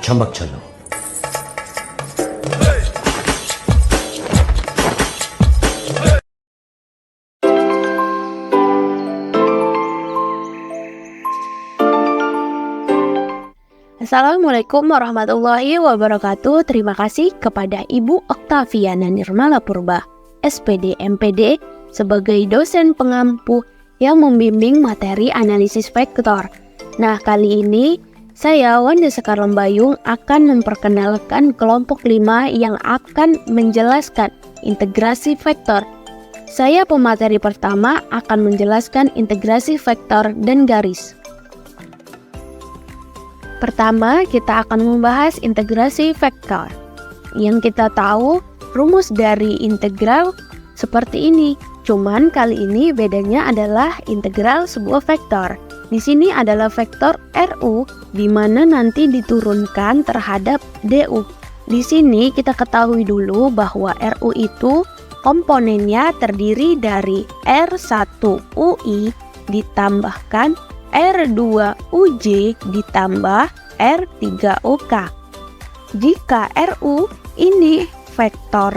छमक-छल्लो. Assalamualaikum warahmatullahi wabarakatuh. Terima kasih kepada Ibu Oktaviana Nirmala Purba, SPD MPD, sebagai dosen pengampu yang membimbing materi analisis vektor. Nah, kali ini saya, Wanda Sekar Lembayung, akan memperkenalkan kelompok 5 yang akan menjelaskan integrasi vektor. Saya pemateri pertama akan menjelaskan integrasi vektor dan garis. Pertama, kita akan membahas integrasi vektor. Yang kita tahu, rumus dari integral seperti ini. Cuman kali ini bedanya adalah integral sebuah vektor. Di sini adalah vektor RU, di mana nanti diturunkan terhadap DU. Di sini kita ketahui dulu bahwa RU itu komponennya terdiri dari R1UI ditambahkan R2UJ ditambah R3UK. Jika RU ini vektor,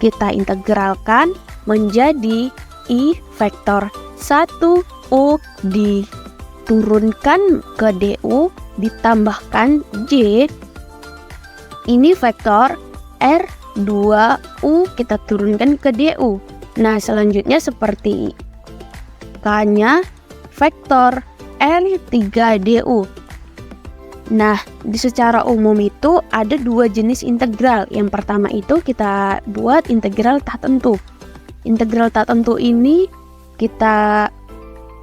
kita integralkan menjadi I vektor 1U diturunkan ke DU ditambahkan J. Ini vektor R2U kita turunkan ke DU. Nah, selanjutnya seperti K-nya vektor R3DU. Nah, secara umum itu ada dua jenis integral. Yang pertama itu kita buat integral tak tentu. Integral tak tentu ini kita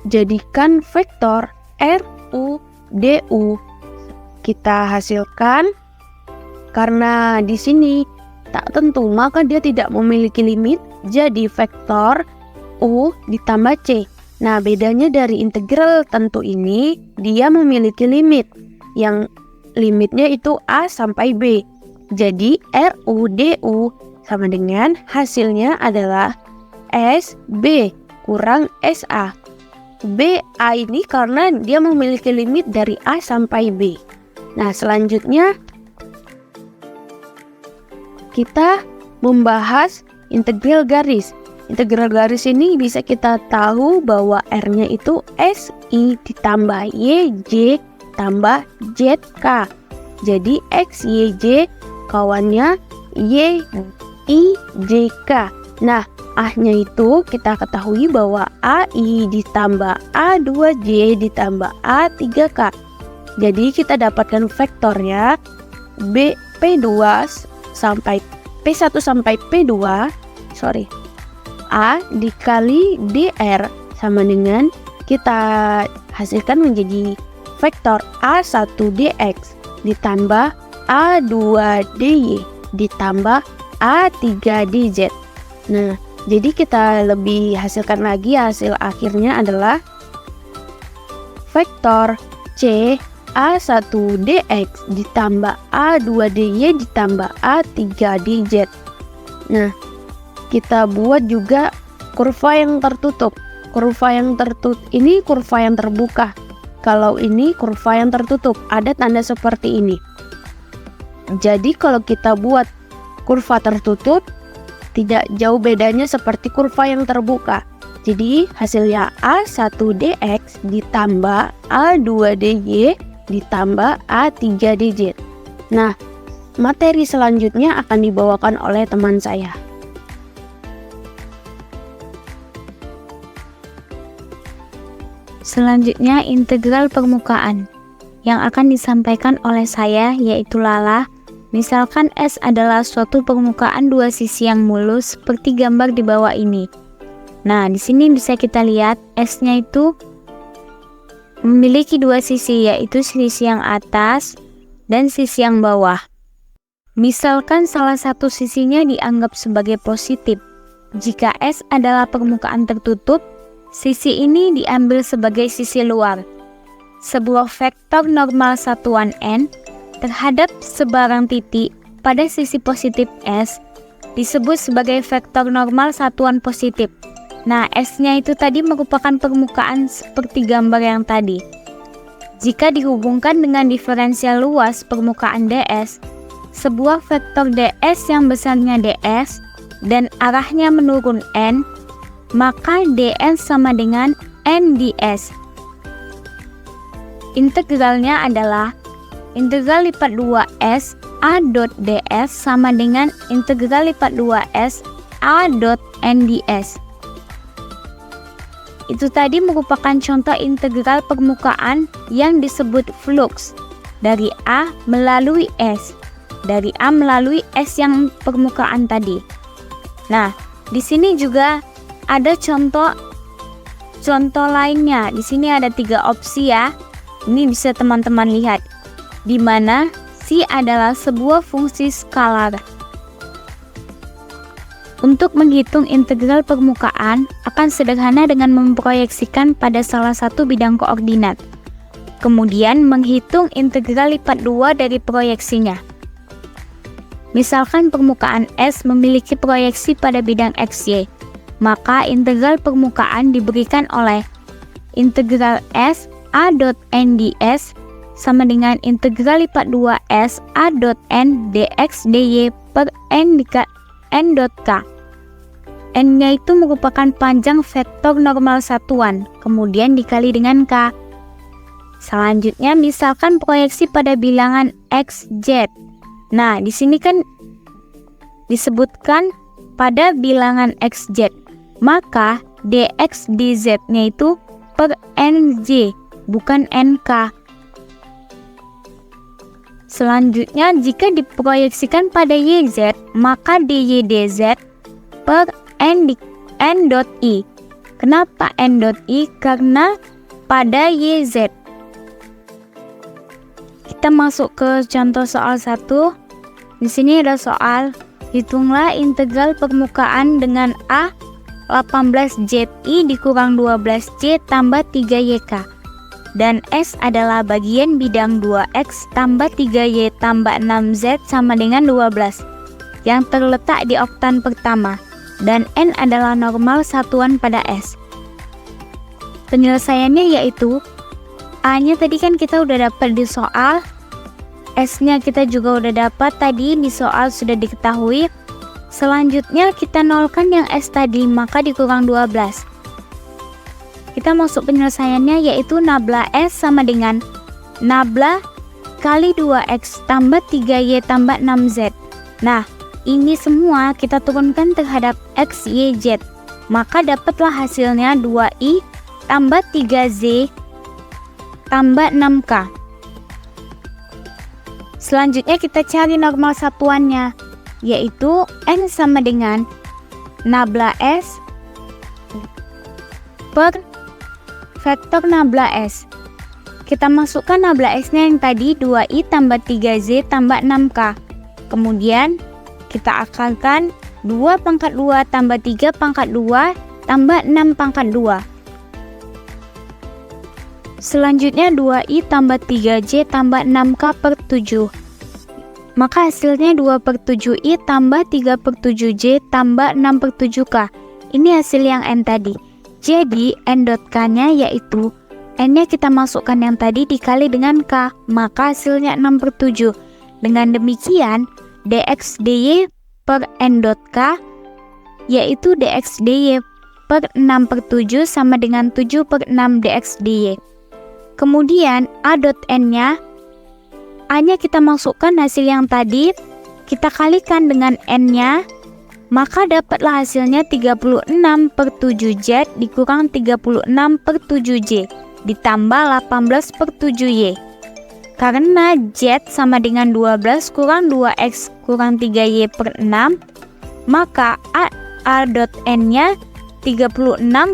jadikan vektor RU DU. Kita hasilkan karena di sini tak tentu, maka dia tidak memiliki limit, jadi vektor U ditambah C. Nah, bedanya dari integral tentu ini, dia memiliki limit, yang limitnya itu A sampai B. Jadi RU DU sama dengan hasilnya adalah SB kurang SA. BA ini karena dia memiliki limit dari A sampai B. Nah, selanjutnya kita membahas integral garis. Integral garis ini bisa kita tahu bahwa R-nya itu SI ditambah YJ tambah ZK. Jadi X, YJ kawannya YIJK. Nah, A-nya itu kita ketahui bahwa AI ditambah A2J ditambah A3K. Jadi kita dapatkan vektornya P2 sampai P1 sampai P2, A dikali DR sama dengan kita hasilkan menjadi vektor A1DX ditambah A2DY ditambah A3DZ. Nah, jadi kita lebih hasilkan lagi, hasil akhirnya adalah vektor C A1DX ditambah A2DY ditambah A3DZ. Nah, kita buat juga kurva yang tertutup. Kurva yang tertutup ini kurva yang terbuka. Kalau ini kurva yang tertutup, ada tanda seperti ini. Jadi kalau kita buat kurva tertutup, tidak jauh bedanya seperti kurva yang terbuka. Jadi hasilnya A1DX ditambah A2DY ditambah A3DZ. Nah, materi selanjutnya akan dibawakan oleh teman saya. Selanjutnya integral permukaan yang akan disampaikan oleh saya, yaitu Lala. Misalkan S adalah suatu permukaan dua sisi yang mulus seperti gambar di bawah ini. Nah, di sini bisa kita lihat S-nya itu memiliki dua sisi, yaitu sisi yang atas dan sisi yang bawah. Misalkan salah satu sisinya dianggap sebagai positif. Jika S adalah permukaan tertutup, sisi ini diambil sebagai sisi luar. Sebuah vektor normal satuan N terhadap sebarang titik pada sisi positif S disebut sebagai vektor normal satuan positif. Nah, S-nya itu tadi merupakan permukaan seperti gambar yang tadi. Jika dihubungkan dengan diferensial luas permukaan ds, sebuah vektor ds yang besarnya ds dan arahnya menurun n, maka dn sama dengan n ds. Integralnya adalah integral lipat 2s a dot ds sama dengan integral lipat 2s a dot n ds. Itu tadi merupakan contoh integral permukaan yang disebut flux dari A melalui S, dari A melalui S yang permukaan tadi. Nah, di sini juga ada contoh lainnya. Di sini ada 3 opsi ya. Ini bisa teman-teman lihat, di mana psi adalah sebuah fungsi skalar. Untuk menghitung integral permukaan akan sederhana dengan memproyeksikan pada salah satu bidang koordinat. Kemudian menghitung integral lipat 2 dari proyeksinya. Misalkan permukaan S memiliki proyeksi pada bidang XY, maka integral permukaan diberikan oleh integral S a dot n ds sama dengan integral lipat 2S a dot n dx dy per n dot k. N-nya itu merupakan panjang vektor normal satuan, kemudian dikali dengan K. Selanjutnya, misalkan proyeksi pada bilangan X, Z. Nah, di sini kan disebutkan pada bilangan X, Z. Maka, dx dz-nya itu per NJ, bukan NK. Selanjutnya, jika diproyeksikan pada YZ, maka dy dz per n dot i. Kenapa n dot i? Karena pada YZ. Kita masuk ke contoh soal 1. Di sini ada soal, hitunglah integral permukaan dengan A 18zi dikurang 12c tambah 3yk. Dan S adalah bagian bidang 2x tambah 3y tambah 6z sama dengan 12 yang terletak di oktan pertama. Dan N adalah normal satuan pada S. Penyelesaiannya yaitu A-nya tadi kan kita udah dapat di soal, S-nya kita juga udah dapat tadi di soal sudah diketahui. Selanjutnya kita nolkan yang S tadi, maka dikurang 12. Kita masuk penyelesaiannya yaitu nabla S sama dengan nabla kali 2x tambah 3y tambah 6z. Nah, ini semua kita turunkan terhadap X, Y, Z. Maka dapatlah hasilnya 2i tambah 3z tambah 6k. Selanjutnya kita cari normal satuannya, yaitu N sama dengan nabla S per vektor nabla S. Kita masukkan nabla S-nya yang tadi 2i tambah 3z tambah 6k. Kemudian kita akalkan 2 pangkat 2 tambah 3 pangkat 2 tambah 6 pangkat 2. Selanjutnya 2i tambah 3j tambah 6k per 7. Maka hasilnya 2 per 7i tambah 3 per 7j tambah 6 per 7k. Ini hasil yang N tadi. Jadi N dot K-nya yaitu N-nya kita masukkan yang tadi dikali dengan K. Maka hasilnya 6 per 7. Dengan demikian dx dy per n dot k yaitu dx dy per 6 per 7 sama dengan 7 per 6 dx dy. Kemudian a dot n-nya, a-nya kita masukkan hasil yang tadi, kita kalikan dengan n-nya, maka dapatlah hasilnya 36 per 7z dikurang 36 per 7j ditambah 18 per 7y. Karena Z sama dengan 12 kurang 2X kurang 3Y per 6, maka A dot N-nya 36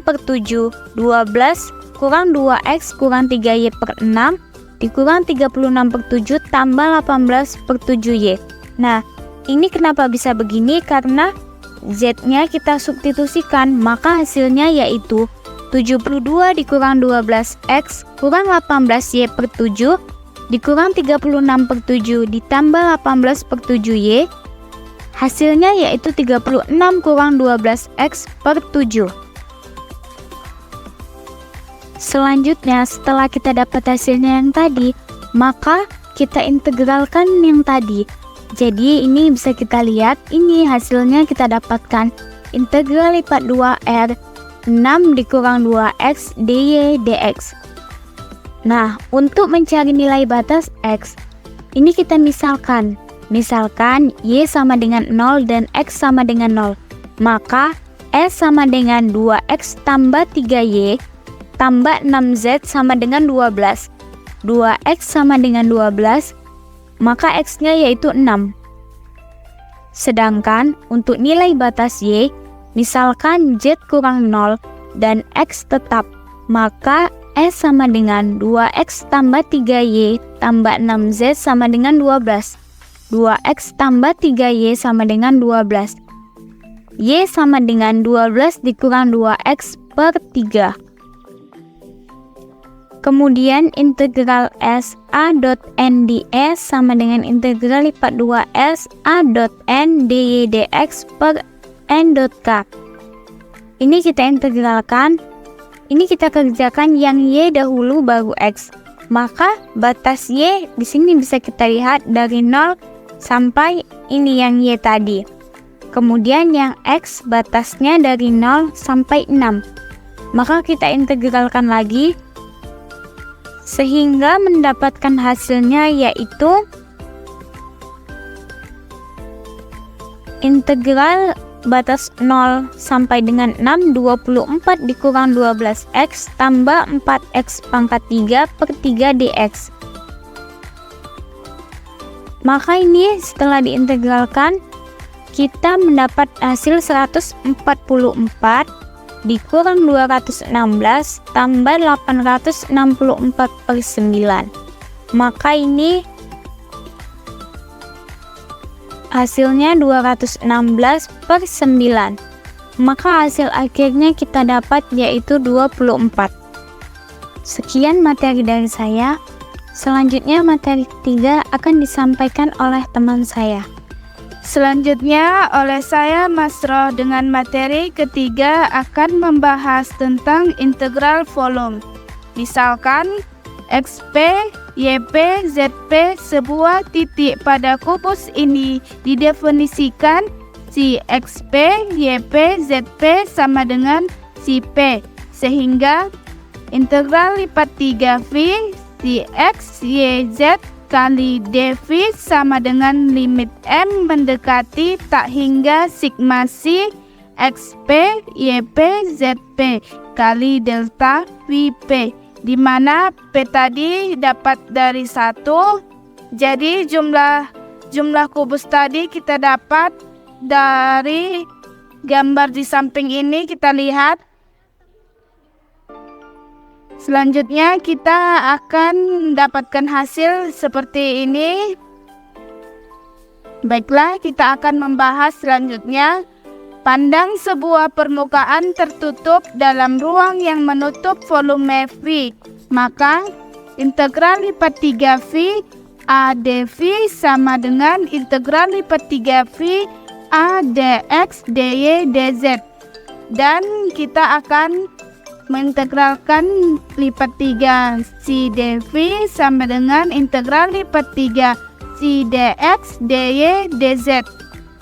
per 7, 12 kurang 2X kurang 3Y per 6, dikurang 36 per 7 tambah 18 per 7Y. Nah, ini kenapa bisa begini? Karena Z-nya kita substitusikan, maka hasilnya yaitu 72 dikurang 12X kurang 18Y per 7, dikurang 36 per 7 ditambah 18 per 7y, hasilnya yaitu 36 kurang 12x per 7. Selanjutnya, setelah kita dapat hasilnya yang tadi, maka kita integralkan yang tadi. Jadi ini bisa kita lihat, ini hasilnya kita dapatkan integral lipat 2R 6 dikurang 2X dy dx. Nah, untuk mencari nilai batas X, ini kita misalkan Y sama dengan 0 dan X sama dengan 0. Maka S sama dengan 2X tambah 3Y tambah 6Z sama dengan 12. 2X sama dengan 12, maka X-nya yaitu 6. Sedangkan untuk nilai batas Y, misalkan Z kurang 0 dan X tetap, maka S sama dengan 2X tambah 3Y tambah 6Z sama dengan 12. 2X tambah 3Y sama dengan 12. Y sama dengan 12 dikurang 2X per 3. Kemudian integral S A dot N ds sama dengan integral lipat 2S A dot N dy dx per N dot K. Ini kita integralkan. Ini kita kerjakan yang Y dahulu baru X. Maka batas Y di sini bisa kita lihat dari 0 sampai ini yang Y tadi. Kemudian yang X batasnya dari 0 sampai 6. Maka kita integralkan lagi sehingga mendapatkan hasilnya yaitu integral batas 0 sampai dengan 6 24 dikurang 12x tambah 4x pangkat 3 per 3 dx. Maka ini setelah diintegralkan kita mendapat hasil 144 dikurang 216 tambah 864 per 9. Maka ini hasilnya 216 per 9. Maka hasil akhirnya kita dapat yaitu 24. Sekian materi dari saya. Selanjutnya materi ketiga akan disampaikan oleh teman saya. Selanjutnya oleh saya Masroh dengan materi ketiga akan membahas tentang integral volume. Misalkan XP, YP, ZP sebuah titik pada kubus ini didefinisikan si XP, YP, ZP sama dengan si P, sehingga integral lipat 3V si X, Y, Z kali dV sama dengan limit M mendekati tak hingga sigma C XP, YP, ZP kali delta VP, di mana P tadi dapat dari 1. Jadi jumlah kubus tadi kita dapat dari gambar di samping ini, kita lihat. Selanjutnya kita akan mendapatkan hasil seperti ini. Baiklah, kita akan membahas selanjutnya. Pandang sebuah permukaan tertutup dalam ruang yang menutup volume V. Maka integral lipat 3V A dV sama dengan integral lipat 3V A dx dy dz. Dan kita akan mengintegralkan lipat 3 si dV sama dengan integral lipat 3 si dx dy dz.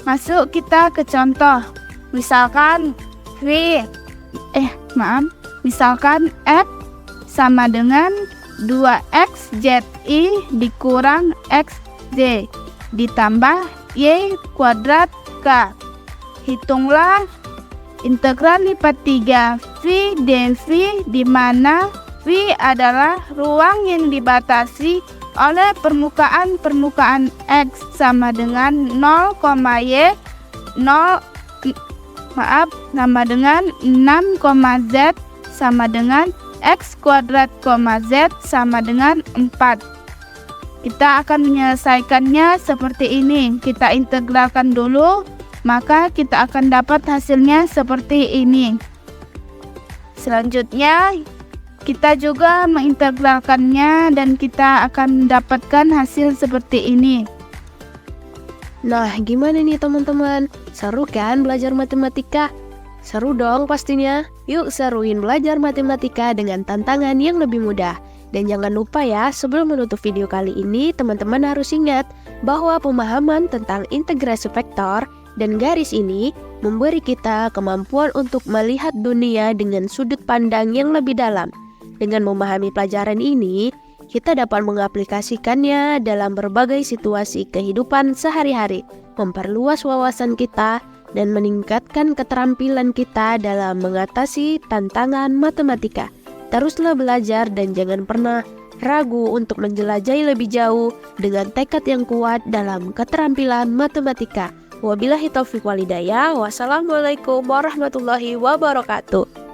Masuk kita ke contoh. Misalkan misalkan F sama dengan 2x zi dikurang xz ditambah y kuadrat k. Hitunglah integral lipat 3 V dV, di mana V adalah ruang yang dibatasi oleh permukaan X sama dengan 0, Y sama dengan 6, Z sama dengan X kuadrat, Z sama dengan 4. Kita akan menyelesaikannya seperti ini. Kita integralkan dulu, maka kita akan dapat hasilnya seperti ini. Selanjutnya kita juga mengintegralkannya dan kita akan mendapatkan hasil seperti ini. Nah, gimana nih teman-teman? Seru kan belajar matematika? Seru dong pastinya. Yuk seruin belajar matematika dengan tantangan yang lebih mudah. Dan jangan lupa ya, sebelum menutup video kali ini, teman-teman harus ingat bahwa pemahaman tentang integrasi vektor dan garis ini memberi kita kemampuan untuk melihat dunia dengan sudut pandang yang lebih dalam. Dengan memahami pelajaran ini, kita dapat mengaplikasikannya dalam berbagai situasi kehidupan sehari-hari, memperluas wawasan kita, dan meningkatkan keterampilan kita dalam mengatasi tantangan matematika. Teruslah belajar dan jangan pernah ragu untuk menjelajahi lebih jauh dengan tekad yang kuat dalam keterampilan matematika. Wabillahi taufiq walhidayah. Wassalamualaikum warahmatullahi wabarakatuh.